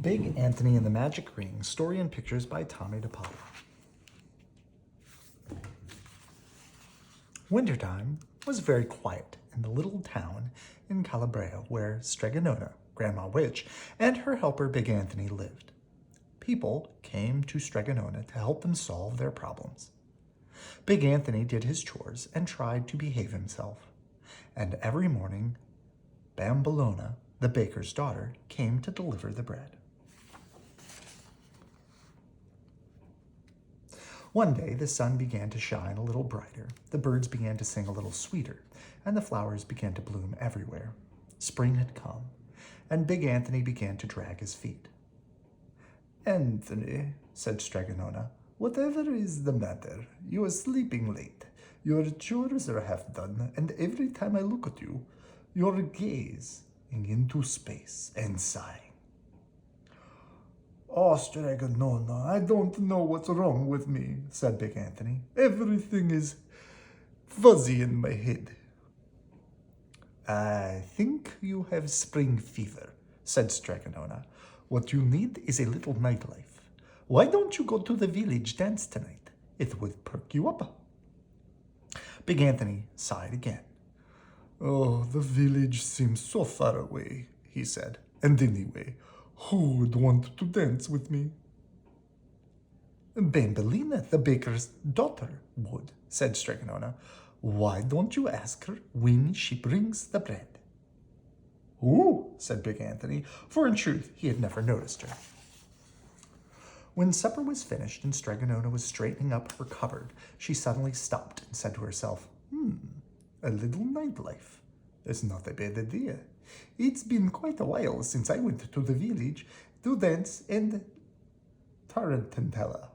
Big Anthony and the Magic Ring, story and pictures by Tomie dePaola. Wintertime was very quiet in the little town in Calabria where Strega Nona, Grandma Witch, and her helper Big Anthony lived. People came to Strega Nona to help them solve their problems. Big Anthony did his chores and tried to behave himself. And every morning, Bambolona, the baker's daughter, came to deliver the bread. One day, the sun began to shine a little brighter, the birds began to sing a little sweeter, and the flowers began to bloom everywhere. Spring had come, and Big Anthony began to drag his feet. "Anthony," said Strega Nona, "whatever is the matter? You are sleeping late. Your chores are half done, and every time I look at you, you're gazing into space and sighing." "Oh, Strega Nona, I don't know what's wrong with me," said Big Anthony. "Everything is fuzzy in my head." "I think you have spring fever," said Strega Nona. "What you need is a little nightlife. Why don't you go to the village dance tonight? It would perk you up." Big Anthony sighed again. "Oh, the village seems so far away," he said. "And anyway, who would want to dance with me?" "Bambolina, the baker's daughter, would," said Strega Nona. "Why don't you ask her when she brings the bread?" "Ooh," said Big Anthony, for in truth he had never noticed her. When supper was finished and Strega Nona was straightening up her cupboard, she suddenly stopped and said to herself, "A little nightlife. That's not a bad idea. It's been quite a while since I went to the village to dance and tarantella."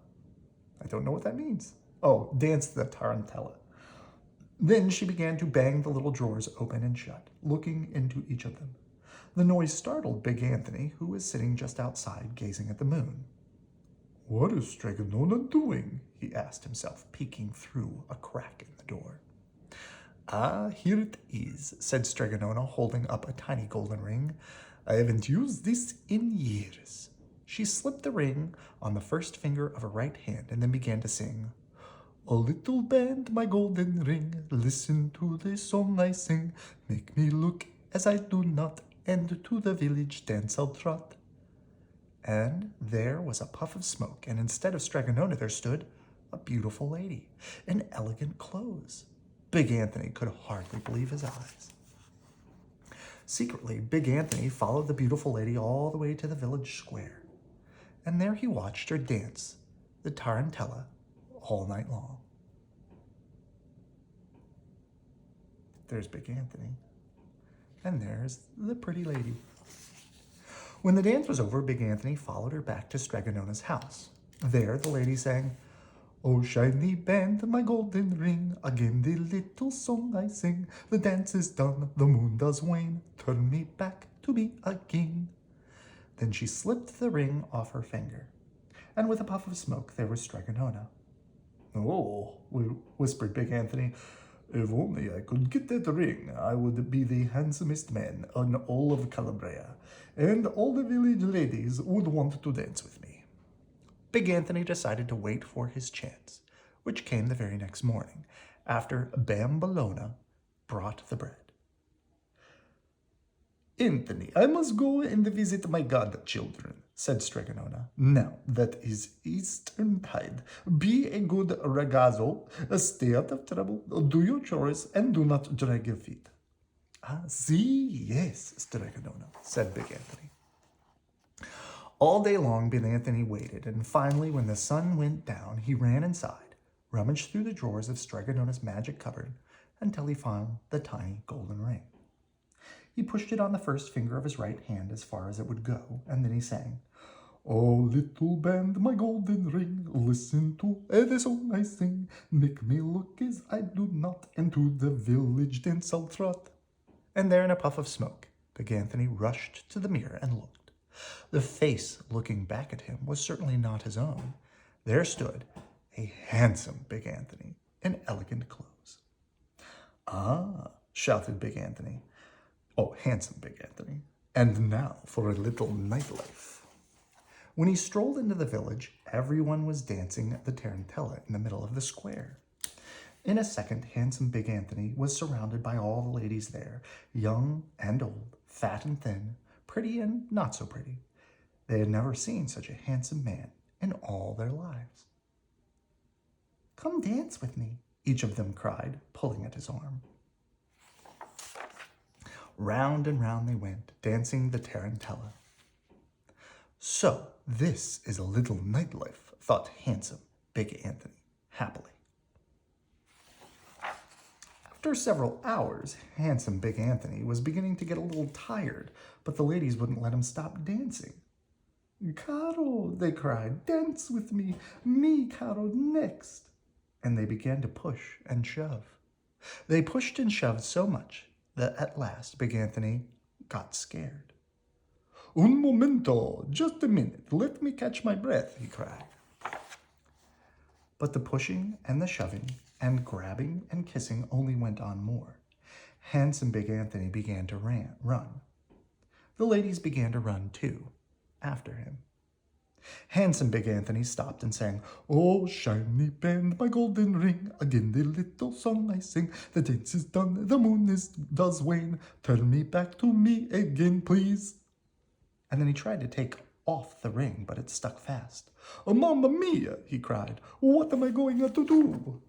I don't know what that means. Oh, dance the tarantella. Then she began to bang the little drawers open and shut, looking into each of them. The noise startled Big Anthony, who was sitting just outside gazing at the moon. "What is Strega Nona doing?" he asked himself, peeking through a crack in the door. "Ah, here it is," said Strega Nona, holding up a tiny golden ring. "I haven't used this in years." She slipped the ring on the first finger of her right hand and then began to sing. "O little band, my golden ring, listen to the song I sing. Make me look as I do not, and to the village dance I'll trot." And there was a puff of smoke, and instead of Strega Nona there stood a beautiful lady in elegant clothes. Big Anthony could hardly believe his eyes. Secretly, Big Anthony followed the beautiful lady all the way to the village square, and there he watched her dance the tarantella all night long. There's Big Anthony, and there's the pretty lady. When the dance was over, Big Anthony followed her back to Strega Nona's house. There the lady sang, "Oh, shiny band, my golden ring, again the little song I sing. The dance is done, the moon does wane, turn me back to be a king." Then she slipped the ring off her finger, and with a puff of smoke there was Strega Nona. "Oh," whispered Big Anthony, "if only I could get that ring, I would be the handsomest man in all of Calabria, and all the village ladies would want to dance with me." Big Anthony decided to wait for his chance, which came the very next morning, after Bambolona brought the bread. "Anthony, I must go and visit my godchildren," said Strega Nona. "Now that is Eastern tide. Be a good ragazzo, stay out of trouble, do your chores, and do not drag your feet." "Ah, yes, Strega Nona," said Big Anthony. All day long, Big Anthony waited, and finally, when the sun went down, he ran inside, rummaged through the drawers of Strega Nona's magic cupboard until he found the tiny golden ring. He pushed it on the first finger of his right hand as far as it would go, and then he sang, "Oh, little band, my golden ring, listen to the song I sing. Make me look as I do not, and to the village dance I'll trot." And there in a puff of smoke, Big Anthony rushed to the mirror and looked. The face looking back at him was certainly not his own. There stood a handsome Big Anthony in elegant clothes. "Ah," shouted Big Anthony. Oh, handsome Big Anthony. "And now for a little nightlife." When he strolled into the village, everyone was dancing the tarantella in the middle of the square. In a second, handsome Big Anthony was surrounded by all the ladies there, young and old, fat and thin, pretty and not so pretty. They had never seen such a handsome man in all their lives. "Come dance with me," each of them cried, pulling at his arm. Round and round they went, dancing the tarantella. So, this is a little nightlife, thought handsome Big Anthony happily. After several hours, handsome Big Anthony was beginning to get a little tired, but the ladies wouldn't let him stop dancing. "Caro," they cried, "dance with me. Me, Caro, next." And they began to push and shove. They pushed and shoved so much that at last Big Anthony got scared. "Un momento, just a minute, let me catch my breath," he cried. But the pushing and the shoving and grabbing and kissing only went on more. Handsome Big Anthony began to run. The ladies began to run too, after him. Handsome Big Anthony stopped and sang, "Oh, shiny band, my golden ring, again the little song I sing. The dance is done, the moon does wane. Turn me back to me again, please." And then he tried to take off the ring, but it stuck fast. "Oh, Mamma Mia," he cried, "what am I going to do?"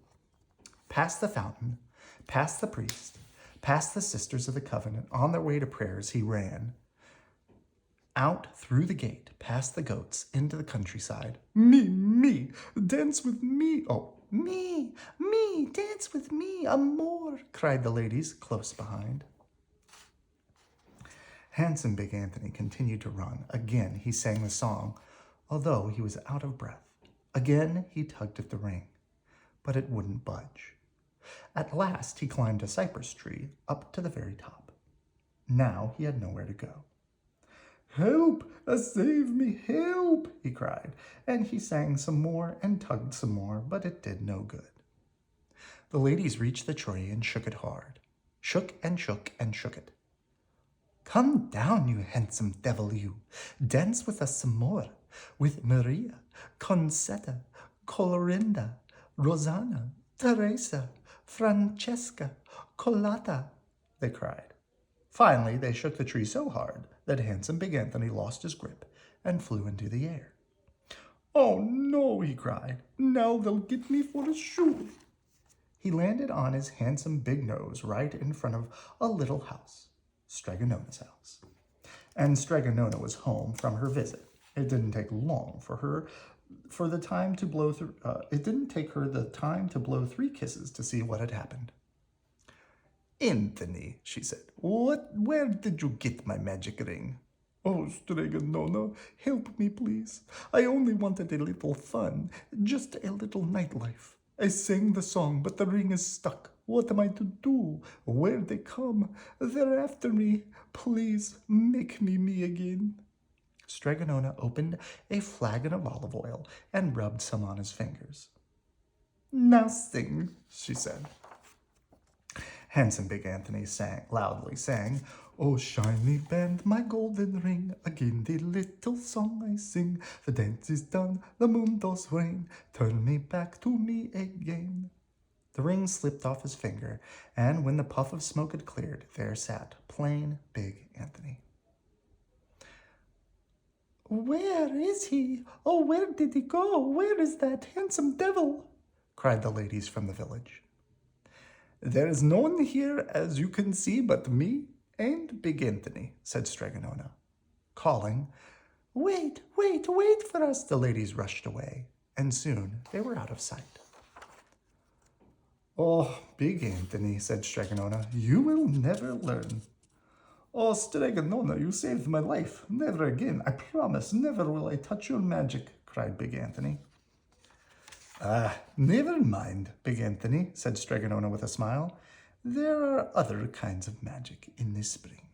Past the fountain, past the priest, past the sisters of the covenant, on their way to prayers, he ran. Out through the gate, past the goats, into the countryside. Me, dance with me." "Oh, me, dance with me, amor," cried the ladies close behind. Handsome Big Anthony continued to run. Again he sang the song, although he was out of breath. Again he tugged at the ring, but it wouldn't budge. At last he climbed a cypress tree up to the very top. Now he had nowhere to go. "Help! Save me! Help!" he cried, and he sang some more and tugged some more, but it did no good. The ladies reached the tree and shook it hard. Shook and shook and shook it. "Come down, you handsome devil, you. Dance with us some more, with Maria, Concetta, Colorinda, Rosanna, Teresa, Francesca, Colata," they cried. Finally, they shook the tree so hard that handsome Big Anthony lost his grip and flew into the air. "Oh no," he cried, "now they'll get me for sure." He landed on his handsome big nose right in front of a little house, Strega Nona's house. And Strega Nona was home from her visit. It didn't take long it didn't take her the time to blow 3 kisses to see what had happened. "Anthony," she said, where did you get my magic ring?" "Oh, Strega Nona, help me, please. I only wanted a little fun, just a little nightlife. I sang the song, but the ring is stuck. What am I to do? Where'd they come? They're after me. Please, make me me again." Strega Nona opened a flagon of olive oil and rubbed some on his fingers. "Now sing," she said. Handsome Big Anthony loudly sang, "Oh, shiny band, my golden ring, again the little song I sing. The dance is done, the moon does wane, turn me back to me again." The ring slipped off his finger, and when the puff of smoke had cleared, there sat plain Big Anthony. "Where is he? Oh, where did he go? Where is that handsome devil?" cried the ladies from the village. "There is no one here, as you can see, but me and Big Anthony," said Strega Nona. Calling, wait for us," the ladies rushed away, and soon they were out of sight. "Oh, Big Anthony," said Strega Nona, "you will never learn." "Oh, Strega Nona, you saved my life. Never again, I promise, never will I touch your magic," cried Big Anthony. Never mind, Big Anthony," said Strega Nona with a smile. "There are other kinds of magic in this spring."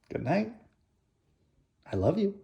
Good night. I love you.